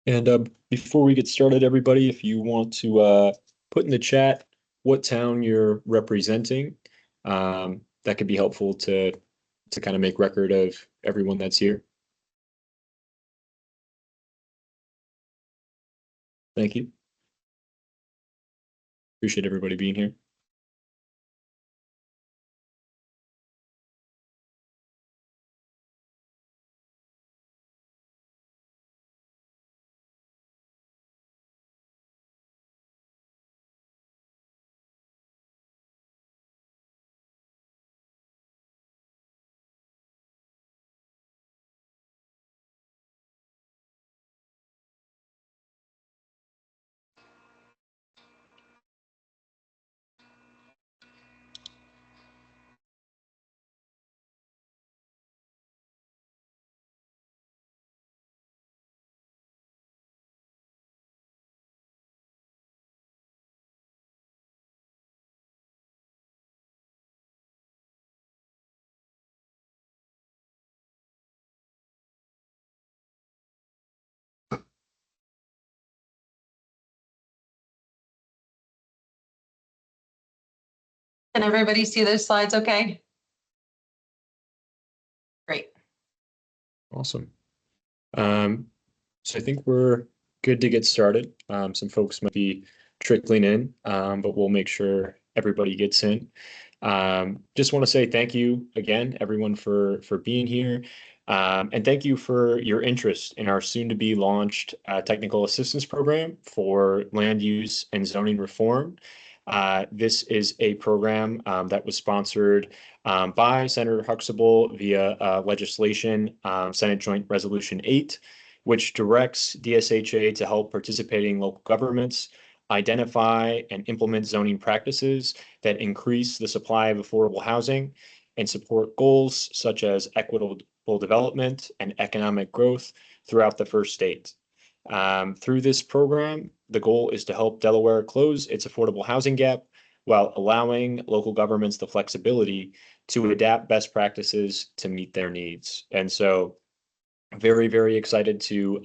And before we get started, everybody, if you want to put in the chat what town you're representing, that could be helpful to kind of make record of everyone that's here. Thank you. Appreciate everybody being here. Can everybody see those slides okay? Great. Awesome. So I think we're good to get started. Some folks might be trickling in, but we'll make sure everybody gets in. Just want to say thank you again, everyone, for being here. And thank you for your interest in our soon-to-be launched technical assistance program for land use and zoning reform. This is a program that was sponsored by Senator Huxtable via legislation, Senate Joint Resolution 8, which directs DSHA to help participating local governments identify and implement zoning practices that increase the supply of affordable housing and support goals such as equitable development and economic growth throughout the first state. Through this program, the goal is to help Delaware close its affordable housing gap while allowing local governments the flexibility to adapt best practices to meet their needs. And so very, very excited to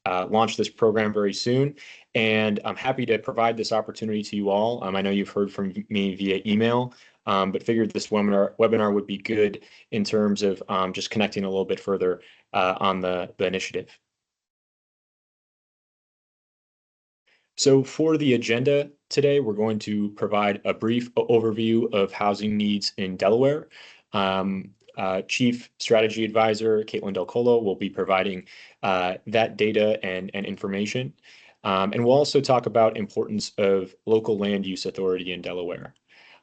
launch this program very soon. And I'm happy to provide this opportunity to you all. I know you've heard from me via email, but figured this webinar would be good in terms of just connecting a little bit further on the initiative. So for the agenda today, we're going to provide a brief overview of housing needs in Delaware. Chief Strategy Advisor Caitlin Del Colo will be providing that data and information. And we'll also talk about importance of local land use authority in Delaware.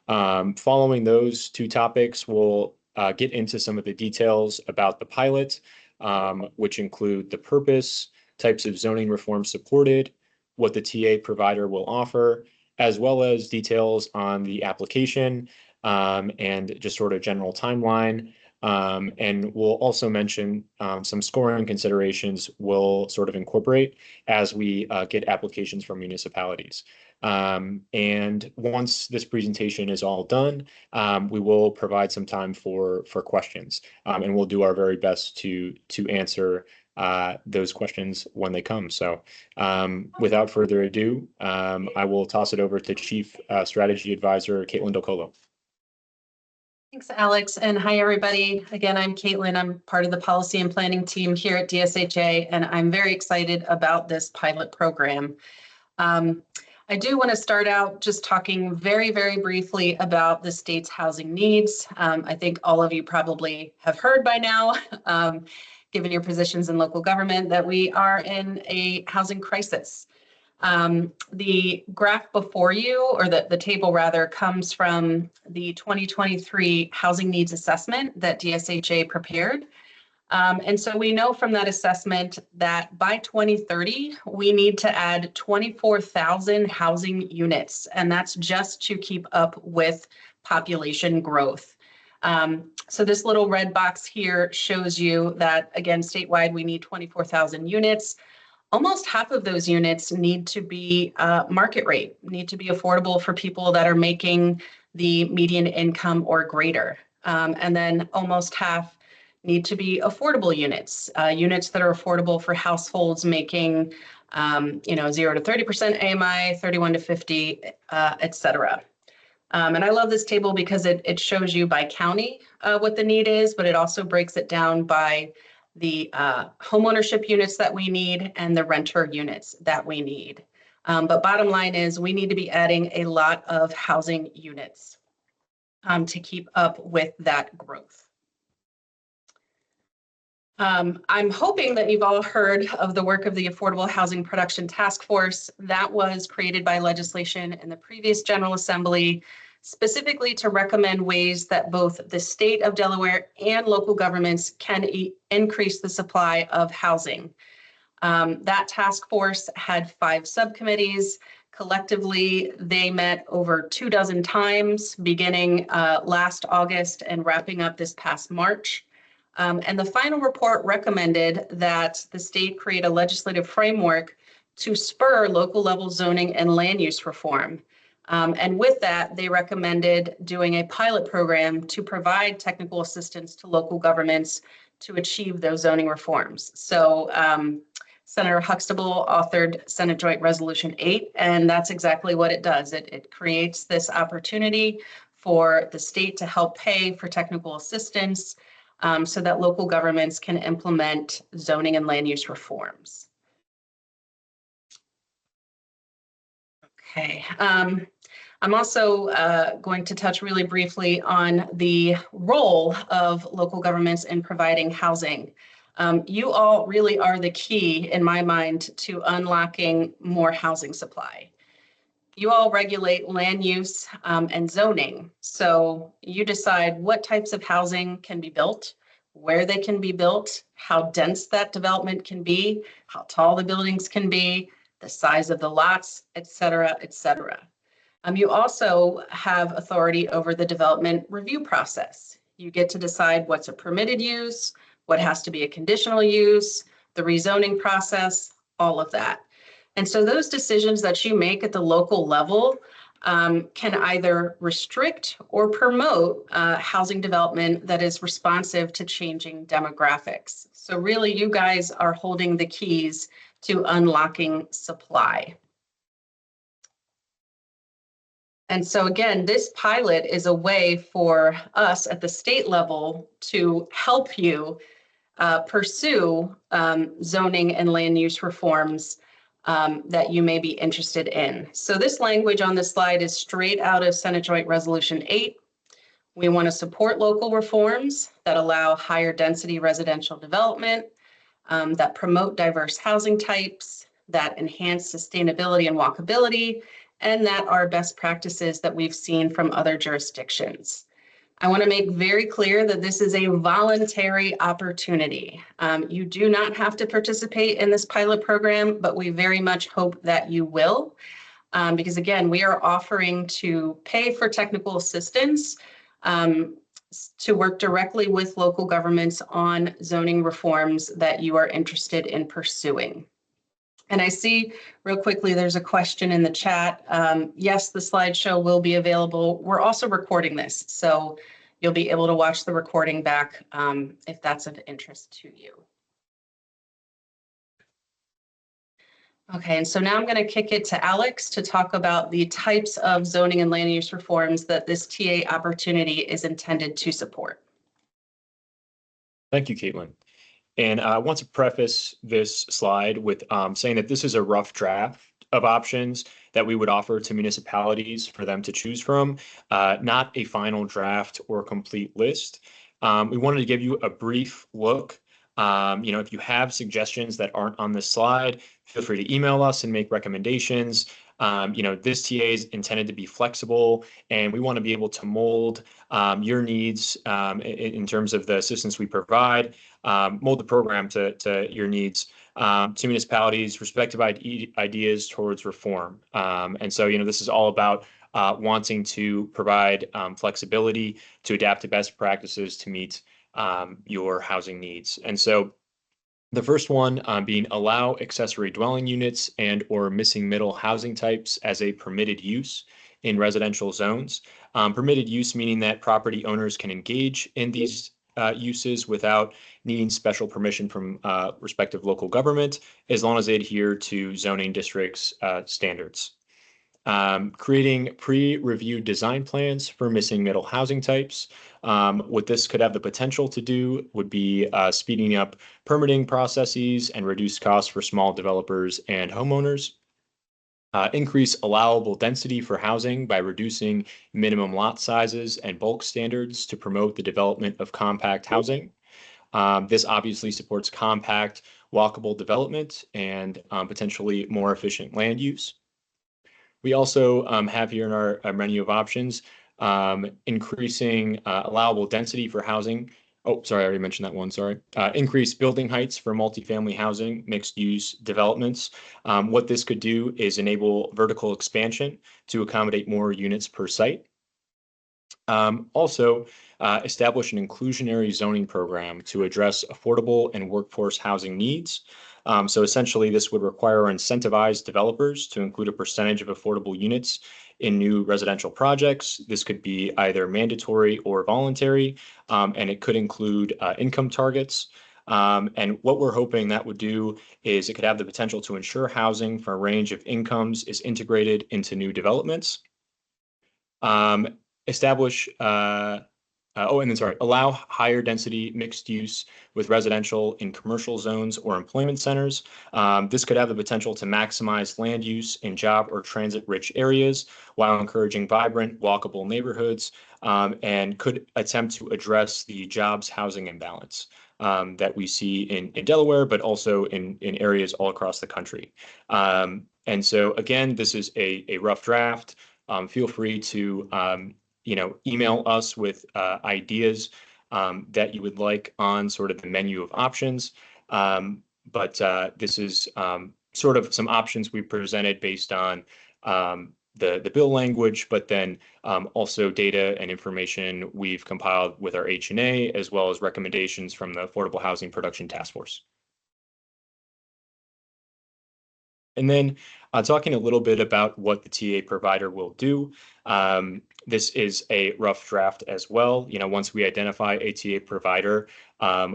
Following those two topics, we'll get into some of the details about the pilot, which include the purpose, types of zoning reform supported, what the TA provider will offer, as well as details on the application and just sort of general timeline. And we'll also mention some scoring considerations we'll sort of incorporate as we get applications from municipalities. And once this presentation is all done, we will provide some time for questions, and we'll do our very best to answer those questions when they come. So without further ado, I will toss it over to Chief Strategy Advisor Caitlin Del Colo. Thanks, Alex. And hi, everybody. Again, I'm Caitlin. I'm part of the policy and planning team here at DSHA, and I'm very excited about this pilot program. I do want to start out just talking very, very briefly about the state's housing needs. I think all of you probably have heard by now, given your positions in local government, that we are in a housing crisis. The graph before you, or the table rather, comes from the 2023 Housing Needs Assessment that DSHA prepared. And so we know from that assessment that by 2030, we need to add 24,000 housing units, and that's just to keep up with population growth. So this little red box here shows you that, again, statewide, we need 24,000 units. Almost half of those units need to be market rate, need to be affordable for people that are making the median income or greater. And then almost half need to be affordable units, units that are affordable for households making, 0 to 30% AMI, 31 to 50, et cetera. And I love this table because it shows you by county what the need is, but it also breaks it down by the homeownership units that we need and the renter units that we need. But bottom line is we need to be adding a lot of housing units to keep up with that growth. I'm hoping that you've all heard of the work of the Affordable Housing Production Task Force that was created by legislation in the previous General Assembly, specifically to recommend ways that both the state of Delaware and local governments can increase the supply of housing. That task force had 5 subcommittees. Collectively, they met over 24 times, beginning last August and wrapping up this past March. And the final report recommended that the state create a legislative framework to spur local level zoning and land use reform. And with that, they recommended doing a pilot program to provide technical assistance to local governments to achieve those zoning reforms. So Senator Huxtable authored Senate Joint Resolution 8, and that's exactly what it does. It creates this opportunity for the state to help pay for technical assistance so that local governments can implement zoning and land use reforms. Okay. I'm also going to touch really briefly on the role of local governments in providing housing. You all really are the key, in my mind, to unlocking more housing supply. You all regulate land use and zoning. So you decide what types of housing can be built, where they can be built, how dense that development can be, how tall the buildings can be, the size of the lots, et cetera, et cetera. You also have authority over the development review process. You get to decide what's a permitted use, what has to be a conditional use, the rezoning process, all of that. And so those decisions that you make at the local level can either restrict or promote housing development that is responsive to changing demographics. So really, you guys are holding the keys to unlocking supply. And so again, this pilot is a way for us at the state level to help you pursue zoning and land use reforms that you may be interested in. So this language on this slide is straight out of Senate Joint Resolution 8. We want to support local reforms that allow higher density residential development, that promote diverse housing types, that enhance sustainability and walkability, and that are best practices that we've seen from other jurisdictions. I want to make very clear that this is a voluntary opportunity. You do not have to participate in this pilot program, but we very much hope that you will, because again, we are offering to pay for technical assistance to work directly with local governments on zoning reforms that you are interested in pursuing. And I see real quickly, there's a question in the chat. Yes, the slideshow will be available. We're also recording this, so you'll be able to watch the recording back if that's of interest to you. Okay, and so now I'm going to kick it to Alex to talk about the types of zoning and land use reforms that this TA opportunity is intended to support. Thank you, Caitlin. And I want to preface this slide with saying that this is a rough draft of options that we would offer to municipalities for them to choose from, not a final draft or complete list. We wanted to give you a brief look. If you have suggestions that aren't on this slide, feel free to email us and make recommendations. This TA is intended to be flexible, and we want to be able to mold your needs in terms of the assistance we provide, mold the program to your needs, to municipalities' respective ideas towards reform. And so, this is all about wanting to provide flexibility to adapt to best practices to meet your housing needs. And so the first one being allow accessory dwelling units and or missing middle housing types as a permitted use in residential zones. Permitted use meaning that property owners can engage in these uses without needing special permission from respective local government, as long as they adhere to zoning districts standards. Creating pre-reviewed design plans for missing middle housing types. What this could have the potential to do would be speeding up permitting processes and reduce costs for small developers and homeowners. Increase allowable density for housing by reducing minimum lot sizes and bulk standards to promote the development of compact housing. This obviously supports compact, walkable development and potentially more efficient land use. We also have here in our menu of options, increasing allowable density for housing. Oh, sorry, I already mentioned that one, sorry. Increase building heights for multifamily housing, mixed use developments. What this could do is enable vertical expansion to accommodate more units per site. Also, establish an inclusionary zoning program to address affordable and workforce housing needs. So essentially, this would require or incentivize developers to include a percentage of affordable units in new residential projects. This could be either mandatory or voluntary, and it could include income targets. And what we're hoping that would do is it could have the potential to ensure housing for a range of incomes is integrated into new developments. Establish allow higher density mixed use with residential in commercial zones or employment centers. This could have the potential to maximize land use in job or transit rich areas while encouraging vibrant, walkable neighborhoods, and could attempt to address the jobs housing imbalance that we see in Delaware, but also in areas all across the country. And so again, this is a rough draft. Feel free to email us with ideas that you would like on sort of the menu of options. But this is sort of some options we presented based on the bill language, but then also data and information we've compiled with our H&A, as well as recommendations from the Affordable Housing Production Task Force. And then talking a little bit about what the TA provider will do. This is a rough draft as well. Once we identify a TA provider,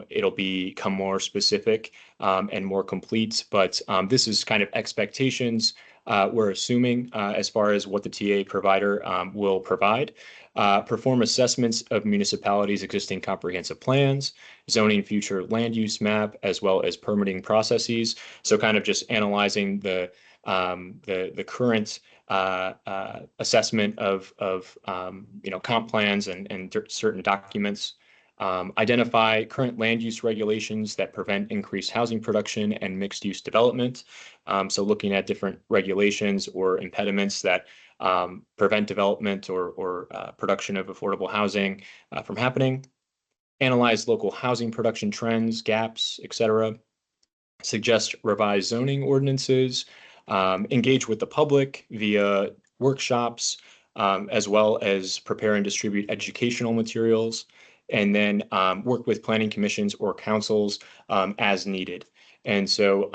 it'll become more specific and more complete. But this is kind of expectations we're assuming as far as what the TA provider will provide. Perform assessments of municipalities' existing comprehensive plans, zoning future land use map, as well as permitting processes. So kind of just analyzing the current assessment of comp plans and certain documents. Identify current land use regulations that prevent increased housing production and mixed use development. So looking at different regulations or impediments that prevent development or production of affordable housing from happening. Analyze local housing production trends, gaps, etc. Suggest revised zoning ordinances. Engage with the public via workshops, as well as prepare and distribute educational materials, and then work with planning commissions or councils as needed. And so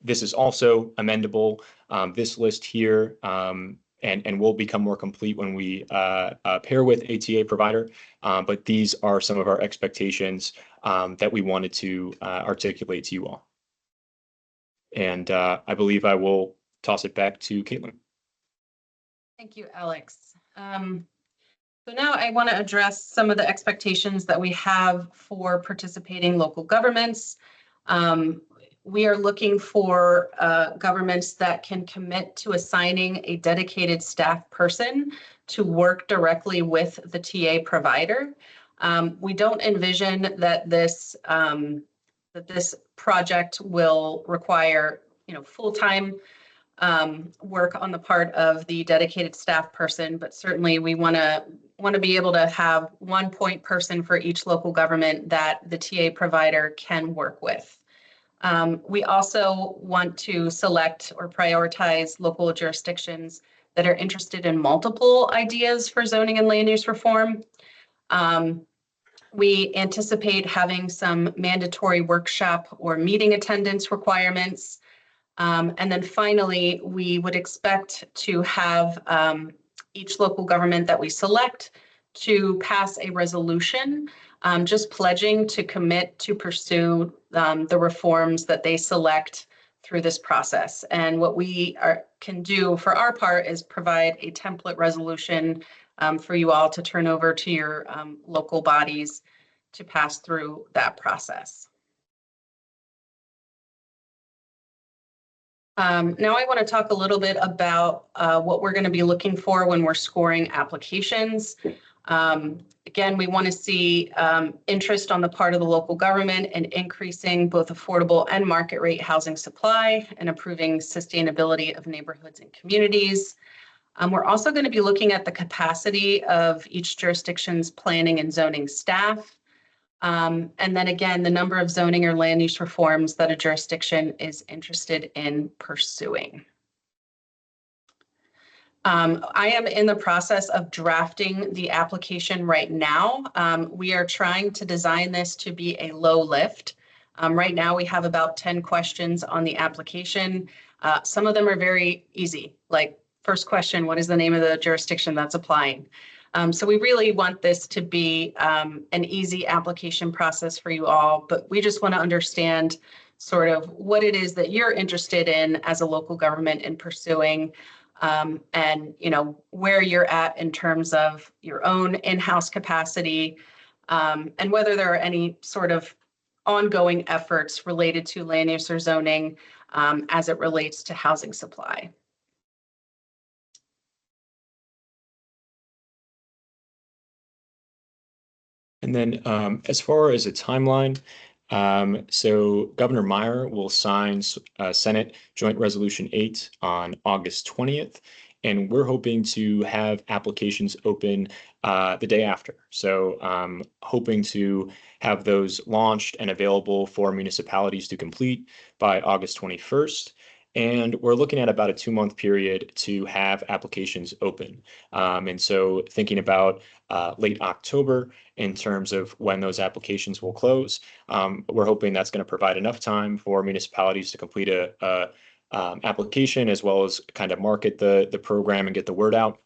this is also amendable. This list here and will become more complete when we pair with ATA provider. But these are some of our expectations that we wanted to articulate to you all. And I believe I will toss it back to Caitlin. Thank you, Alex. So now I want to address some of the expectations that we have for participating local governments. We are looking for governments that can commit to assigning a dedicated staff person to work directly with the TA provider. We don't envision that this project will require, full-time work on the part of the dedicated staff person, but certainly we want to be able to have one point person for each local government that the TA provider can work with. We also want to select or prioritize local jurisdictions that are interested in multiple ideas for zoning and land use reform. We anticipate having some mandatory workshop or meeting attendance requirements. And then finally, we would expect to have each local government that we select to pass a resolution, just pledging to commit to pursue the reforms that they select through this process. And what we can do for our part is provide a template resolution for you all to turn over to your local bodies to pass through that process. Now I want to talk a little bit about what we're going to be looking for when we're scoring applications. Again, we want to see interest on the part of the local government in increasing both affordable and market rate housing supply and improving sustainability of neighborhoods and communities. We're also going to be looking at the capacity of each jurisdiction's planning and zoning staff. And then again, the number of zoning or land use reforms that a jurisdiction is interested in pursuing. I am in the process of drafting the application right now. We are trying to design this to be a low lift. Right now, we have about 10 questions on the application. Some of them are very easy, like first question, what is the name of the jurisdiction that's applying? So we really want this to be an easy application process for you all, but we just want to understand sort of what it is that you're interested in as a local government in pursuing, and where you're at in terms of your own in-house capacity, and whether there are any sort of ongoing efforts related to land use or zoning as it relates to housing supply. And then as far as a timeline, so Governor Meyer will sign Senate Joint Resolution 8 on August 20th, and we're hoping to have applications open the day after. So hoping to have those launched and available for municipalities to complete by August 21st. And we're looking at about a 2-month period to have applications open. And so thinking about late October in terms of when those applications will close. We're hoping that's going to provide enough time for municipalities to complete a application as well as kind of market the program and get the word out.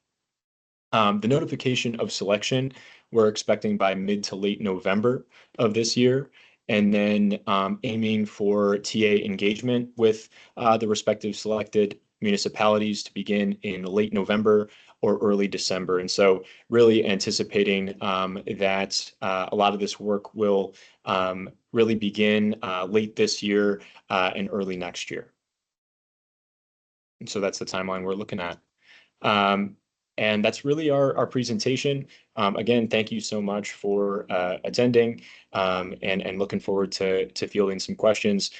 The notification of selection, we're expecting by mid to late November of this year. And then aiming for TA engagement with the respective selected municipalities to begin in late November or early December. And so really anticipating that a lot of this work will really begin late this year and early next year. And so that's the timeline we're looking at. And that's really our presentation. Again, thank you so much for attending and looking forward to fielding some questions.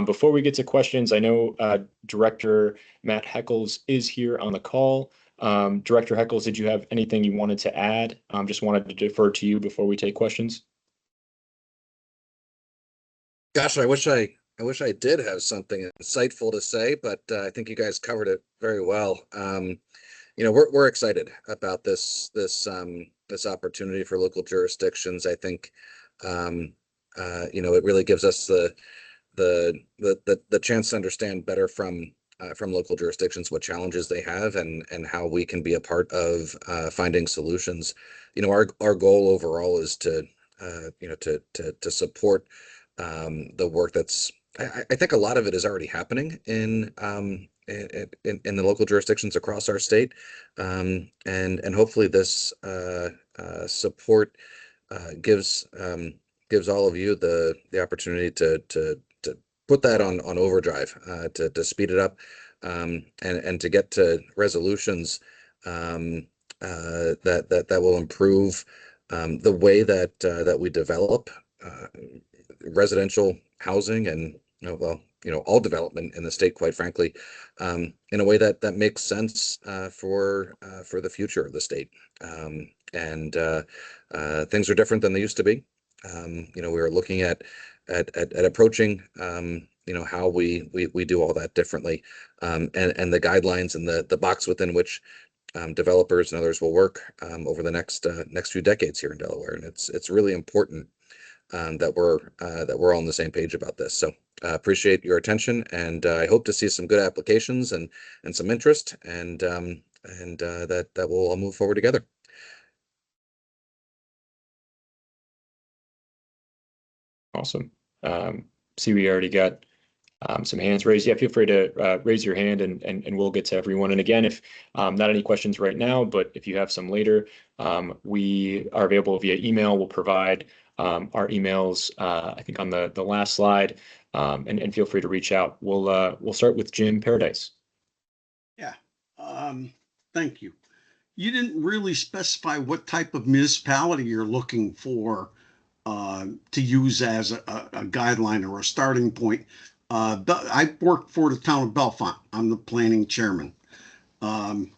Before we get to questions, I know Director Matt Heckles is here on the call. Director Heckles, did you have anything you wanted to add? Just wanted to defer to you before we take questions. Gosh, I wish I did have something insightful to say, but I think you guys covered it very well. We're excited about this opportunity for local jurisdictions. I think it really gives us the chance to understand better from local jurisdictions what challenges they have and how we can be a part of finding solutions. Our goal overall is to support the work that's. I think a lot of it is already happening in the local jurisdictions across our state, and hopefully this support gives all of you the opportunity to put that on overdrive, to speed it up, and to get to resolutions that will improve the way that we develop residential housing and all development in the state, quite frankly, in a way that makes sense for the future of the state. And things are different than they used to be. We are looking at approaching how we do all that differently, and the guidelines and the box within which developers and others will work over the next few decades here in Delaware. And it's really important that we're all on the same page about this. So appreciate your attention, and I hope to see some good applications and some interest, and that we'll all move forward together. Awesome. See, we already got some hands raised. Yeah, feel free to raise your hand and we'll get to everyone. And again, if not any questions right now, but if you have some later, we are available via email. We'll provide our emails, I think on the last slide, and feel free to reach out. We'll start with Jim Paradise. Yeah, thank you. You didn't really specify what type of municipality you're looking for to use as a guideline or a starting point. I work for the town of Bellefonte. I'm the planning chairman. Bellefonte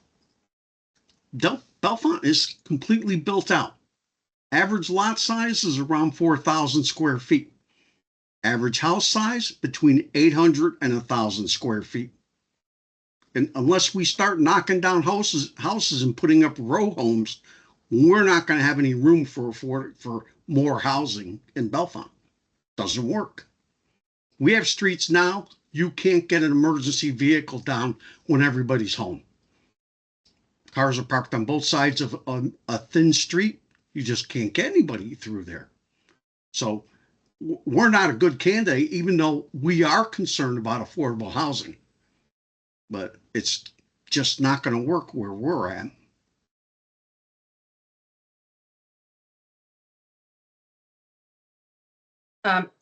is completely built out. Average lot size is around 4,000 square feet. Average house size between 800 and 1,000 square feet. And unless we start knocking down houses and putting up row homes, we're not going to have any room for more housing in Bellefonte. Doesn't work. We have streets now, you can't get an emergency vehicle down when everybody's home. Cars are parked on both sides of a thin street. You just can't get anybody through there. So we're not a good candidate, even though we are concerned about affordable housing. But it's just not going to work where we're at.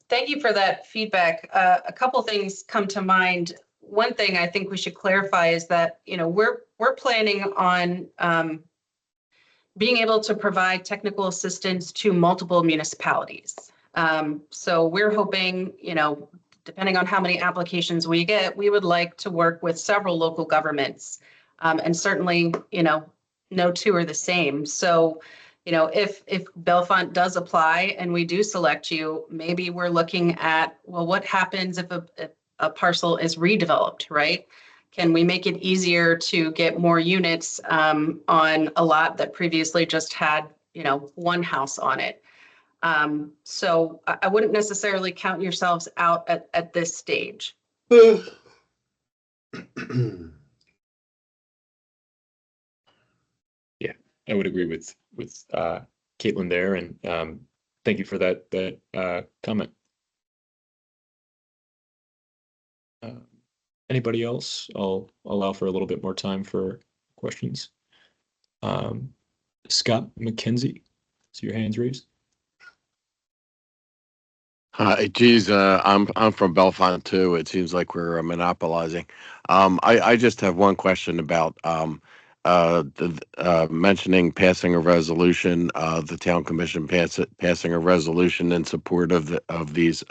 Thank you for that feedback. A couple things come to mind. One thing I think we should clarify is that, you know, we're planning on being able to provide technical assistance to multiple municipalities. So we're hoping, you know, depending on how many applications we get, we would like to work with several local governments. And certainly, you know, no two are the same. So, you know, if Bellefonte does apply and we do select you, maybe we're looking at, well, what happens if a parcel is redeveloped, right? Can we make it easier to get more units on a lot that previously just had, you know, one house on it? So I wouldn't necessarily count yourselves out at this stage. Yeah, I would agree with Caitlin there, and thank you for that comment. Anybody else? I'll allow for a little bit more time for questions. Scott McKenzie, see your hands raised. Hi, geez, I'm from Bellefonte too. It seems like we're monopolizing. I just have one question about mentioning passing a resolution. The town commission passing a resolution in support of these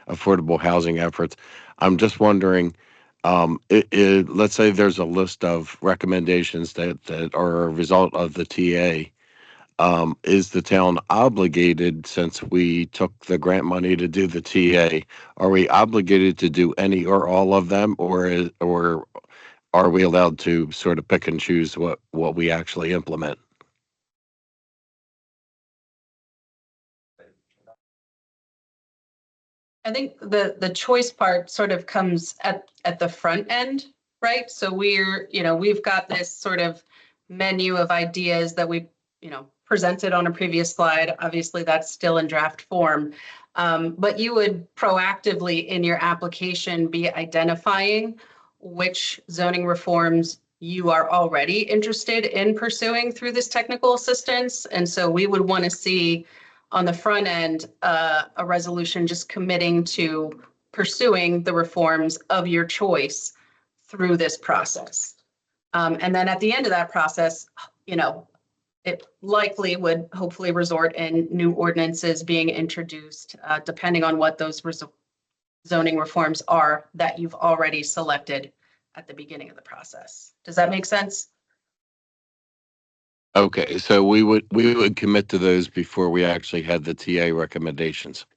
affordable housing efforts. I'm just wondering, let's say there's a list of recommendations that are a result of the TA. Is the town obligated, since we took the grant money to do the TA, are we obligated to do any or all of them, or are we allowed to sort of pick and choose what we actually implement? I think the choice part sort of comes at the front end, right? So we've got this sort of menu of ideas that we, you know, presented on a previous slide. Obviously, that's still in draft form. But you would proactively in your application be identifying which zoning reforms you are already interested in pursuing through this technical assistance. And so we would want to see on the front end a resolution just committing to pursuing the reforms of your choice through this process. And then at the end of that process, you know, it likely would hopefully resort in new ordinances being introduced, depending on what those zoning reforms are that you've already selected at the beginning of the process. Does that make sense? Okay, so we would commit to those before we actually had the TA recommendations.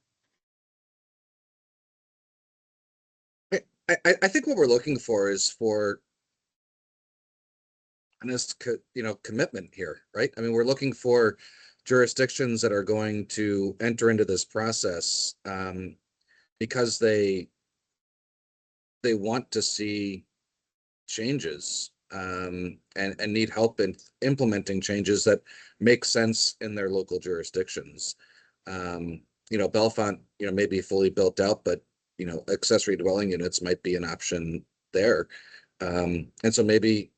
I think what we're looking for is for honest, commitment here, right? I mean, we're looking for jurisdictions that are going to enter into this process because they want to see changes and need help in implementing changes that make sense in their local jurisdictions. Bellefonte, may be fully built out, but, accessory dwelling units might be an option there. And so maybe,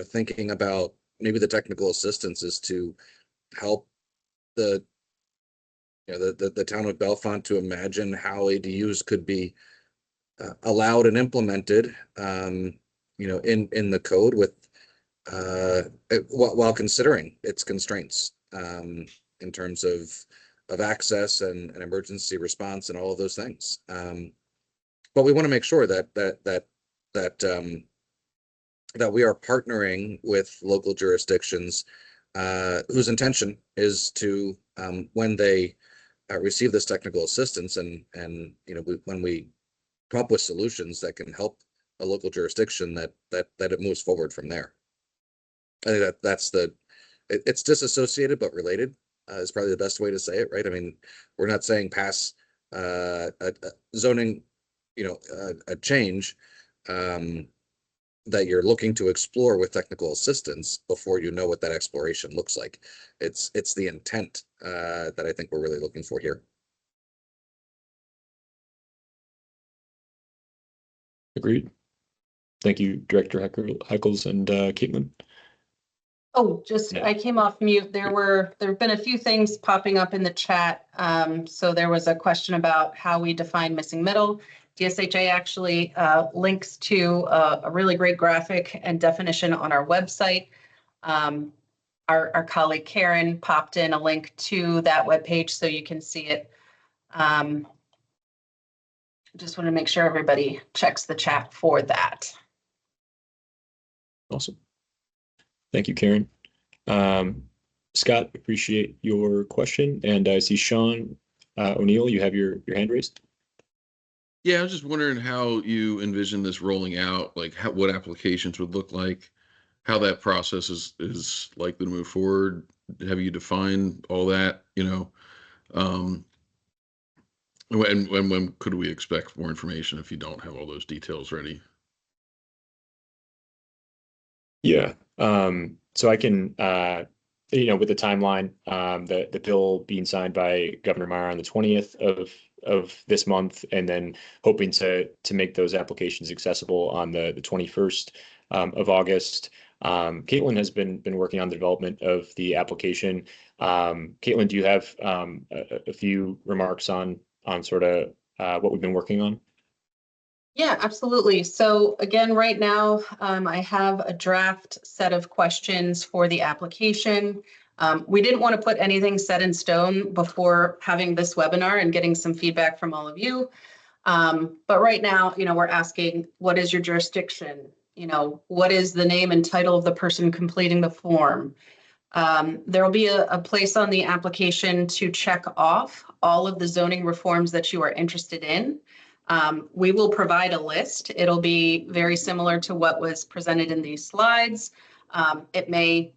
thinking about maybe the technical assistance is to help the, the town of Bellefonte to imagine how ADUs could be allowed and implemented, in the code with, while considering its constraints, in terms of access and emergency response and all of those things. But we want to make sure that we are partnering with local jurisdictions whose intention is to, when they receive this technical assistance and when we come up with solutions that can help a local jurisdiction, that it moves forward from there. I think that's it's disassociated but related, is probably the best way to say it, right? I mean, we're not saying pass a zoning, a change that you're looking to explore with technical assistance before you know what that exploration looks like. It's the intent that I think we're really looking for here. Agreed. Thank you, Director Heckles and Caitlin. Oh, Yeah. I came off mute. There have been a few things popping up in the chat. So there was a question about how we define missing middle. DSHA actually links to a really great graphic and definition on our website. Our colleague Karen popped in a link to that webpage so you can see it. Just want to make sure everybody checks the chat for that. Awesome. Thank you, Karen. Scott, appreciate your question. And I see Sean O'Neill, you have your hand raised. Yeah, I was just wondering how you envision this rolling out, like what applications would look like, how that process is likely to move forward. Have you defined all that, when could we expect more information if you don't have all those details ready? Yeah. So I can, with the timeline, the bill being signed by Governor Meyer on the 20th of this month, and then hoping to make those applications accessible on the 21st of August. Caitlin has been working on the development of the application. Caitlin, do you have a few remarks on sort of what we've been working on? Yeah, absolutely. So again, right now, I have a draft set of questions for the application. We didn't want to put anything set in stone before having this webinar and getting some feedback from all of you. But right now, we're asking, what is your jurisdiction? What is the name and title of the person completing the form? There will be a place on the application to check off all of the zoning reforms that you are interested in. We will provide a list. It'll be very similar to what was presented in these slides. It may,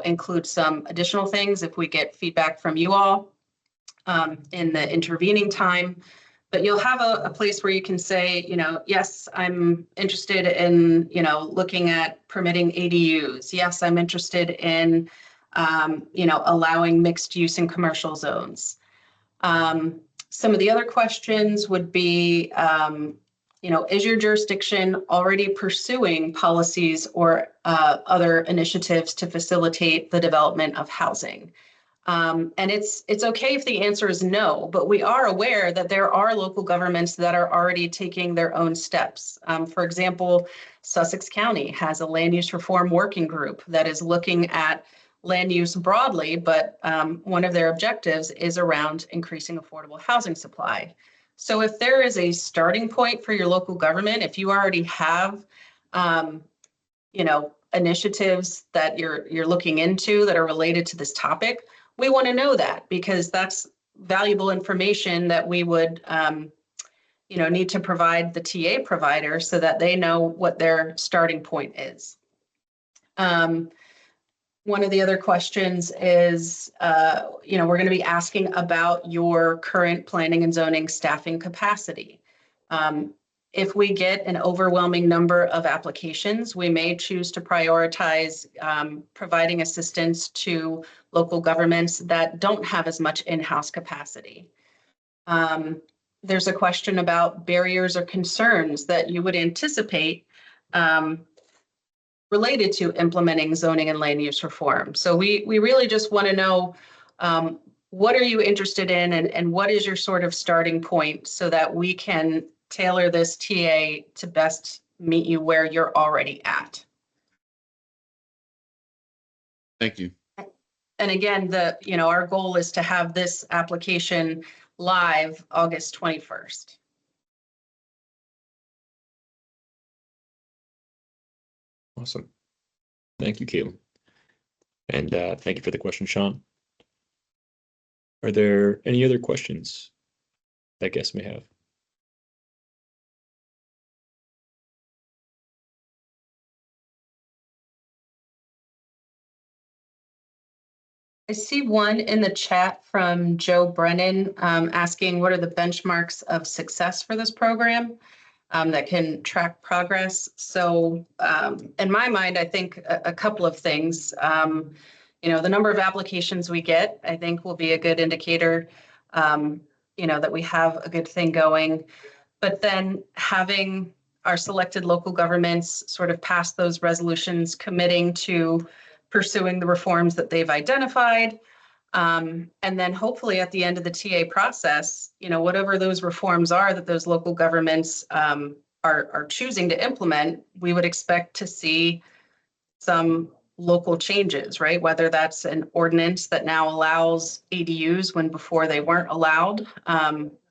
include some additional things if we get feedback from you all in the intervening time. But you'll have a place where you can say, yes, I'm interested in, looking at permitting ADUs. Yes, I'm interested in, allowing mixed use in commercial zones. Some of the other questions would be, is your jurisdiction already pursuing policies or other initiatives to facilitate the development of housing? And it's okay if the answer is no, but we are aware that there are local governments that are already taking their own steps. For example, Sussex County has a land use reform working group that is looking at land use broadly, but one of their objectives is around increasing affordable housing supply. So if there is a starting point for your local government, if you already have, initiatives that you're looking into that are related to this topic, we want to know that, because that's valuable information that we would, need to provide the TA provider so that they know what their starting point is. One of the other questions is, we're going to be asking about your current planning and zoning staffing capacity. If we get an overwhelming number of applications, we may choose to prioritize providing assistance to local governments that don't have as much in-house capacity. There's a question about barriers or concerns that you would anticipate related to implementing zoning and land use reform. So we really just want to know what are you interested in, and what is your sort of starting point so that we can tailor this TA to best meet you where you're already at. Thank you. And again, our goal is to have this application live August 21st. Awesome. Thank you, Caitlin. And thank you for the question, Sean. Are there any other questions that guests may have? I see one in the chat from Joe Brennan asking what are the benchmarks of success for this program that can track progress. So in my mind, I think a couple of things. The number of applications we get, I think will be a good indicator, that we have a good thing going. But then having our selected local governments sort of pass those resolutions committing to pursuing the reforms that they've identified. And then hopefully at the end of the TA process, whatever those reforms are that those local governments are choosing to implement, we would expect to see some local changes, right? Whether that's an ordinance that now allows ADUs when before they weren't allowed.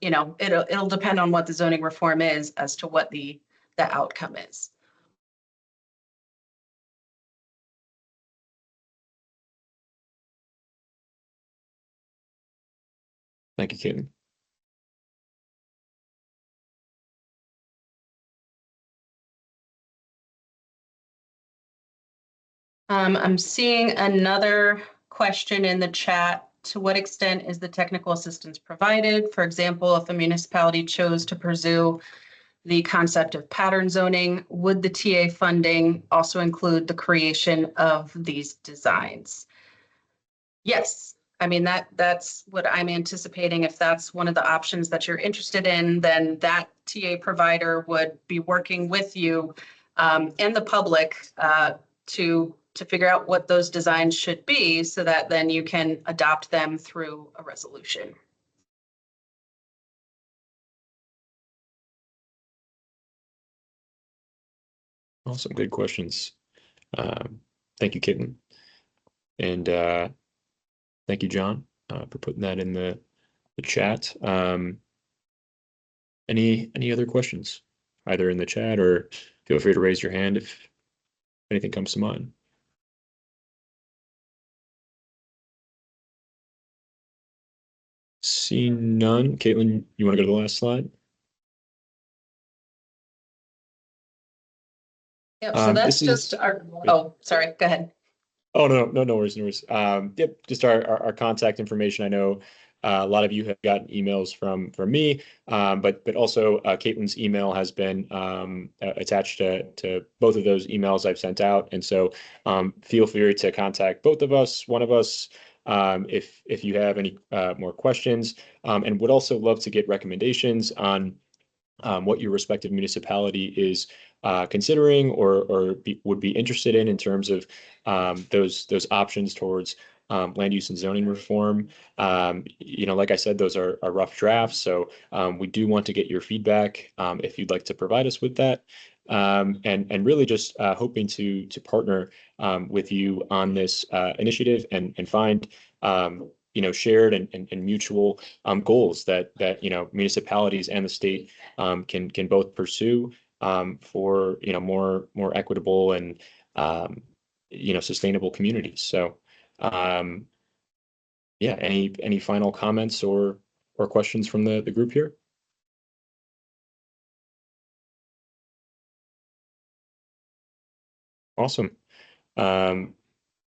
It'll depend on what the zoning reform is as to what the outcome is. Thank you, Caitlin. I'm seeing another question in the chat. To what extent is the technical assistance provided? For example, if a municipality chose to pursue the concept of pattern zoning, would the TA funding also include the creation of these designs? Yes. I mean, that's what I'm anticipating. If that's one of the options that you're interested in, then that TA provider would be working with you and the public to figure out what those designs should be so that then you can adopt them through a resolution. Awesome. Good questions. Thank you, Caitlin. And thank you, John, for putting that in the chat. Any other questions, either in the chat or feel free to raise your hand if anything comes to mind. See none. Caitlin, you want to go to the last slide? Yep, so that's just our, oh, sorry, go ahead. Oh, no worries, no worries. Yep, just our contact information. I know a lot of you have gotten emails from me, but also Caitlin's email has been attached to both of those emails I've sent out. And so feel free to contact both of us, one of us, if you have any more questions, and would also love to get recommendations on what your respective municipality is considering or would be interested in terms of those options towards land use and zoning reform. Like I said, those are rough drafts, so we do want to get your feedback if you'd like to provide us with that. And really just hoping to partner with you on this initiative and find shared and mutual goals that municipalities and the state can both pursue for more equitable and sustainable communities. So yeah, any final comments or questions from the group here? Awesome.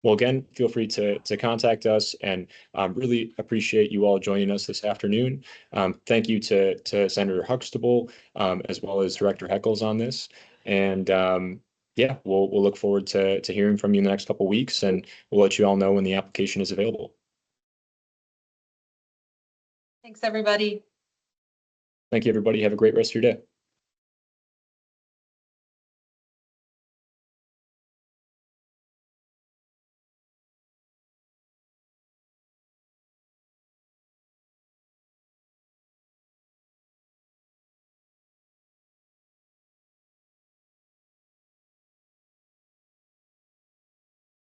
Well, again, feel free to contact us, and really appreciate you all joining us this afternoon. Thank you to Senator Huxtable as well as Director Heckles on this. And yeah, we'll look forward to hearing from you in the next couple of weeks, and we'll let you all know when the application is available. Thanks, everybody. Thank you, everybody. Have a great rest of your day.